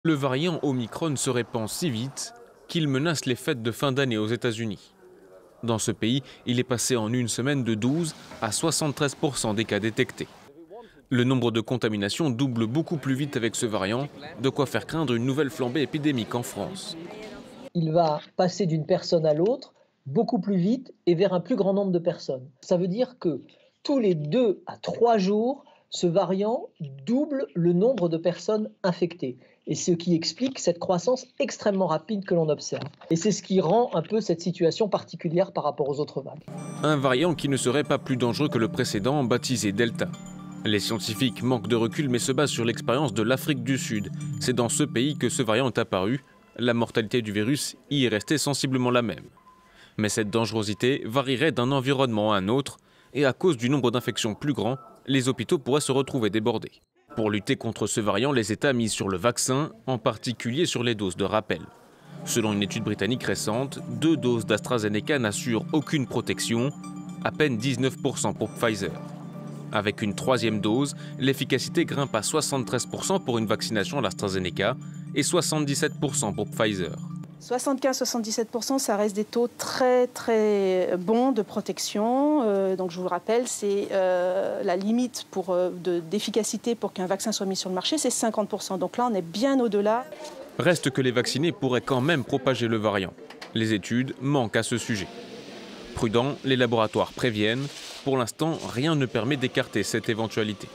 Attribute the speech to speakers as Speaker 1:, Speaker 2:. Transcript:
Speaker 1: Le variant Omicron se répand si vite qu'il menace les fêtes de fin d'année aux États-Unis. Dans ce pays, il est passé en une semaine de 12 à 73% des cas détectés. Le nombre de contaminations double beaucoup plus vite avec ce variant, de quoi faire craindre une nouvelle flambée épidémique en France.
Speaker 2: Il va passer d'une personne à l'autre beaucoup plus vite et vers un plus grand nombre de personnes. Ça veut dire que tous les 2 à 3 jours, ce variant double le nombre de personnes infectées. Et ce qui explique cette croissance extrêmement rapide que l'on observe. Et c'est ce qui rend un peu cette situation particulière par rapport aux autres vagues.
Speaker 1: Un variant qui ne serait pas plus dangereux que le précédent, baptisé Delta. Les scientifiques manquent de recul mais se basent sur l'expérience de l'Afrique du Sud. C'est dans ce pays que ce variant est apparu. La mortalité du virus y est restée sensiblement la même. Mais cette dangerosité varierait d'un environnement à un autre, et à cause du nombre d'infections plus grand, les hôpitaux pourraient se retrouver débordés. Pour lutter contre ce variant, les États misent sur le vaccin, en particulier sur les doses de rappel. Selon une étude britannique récente, 2 doses d'AstraZeneca n'assurent aucune protection, à peine 19% pour Pfizer. Avec une 3e dose, l'efficacité grimpe à 73% pour une vaccination à l'AstraZeneca et 77% pour Pfizer.
Speaker 3: 75-77%, ça reste des taux très très bons de protection. Donc je vous le rappelle, c'est la limite d'efficacité pour qu'un vaccin soit mis sur le marché, c'est 50%. Donc là, on est bien au-delà.
Speaker 1: Reste que les vaccinés pourraient quand même propager le variant. Les études manquent à ce sujet. Prudents, les laboratoires préviennent. Pour l'instant, rien ne permet d'écarter cette éventualité.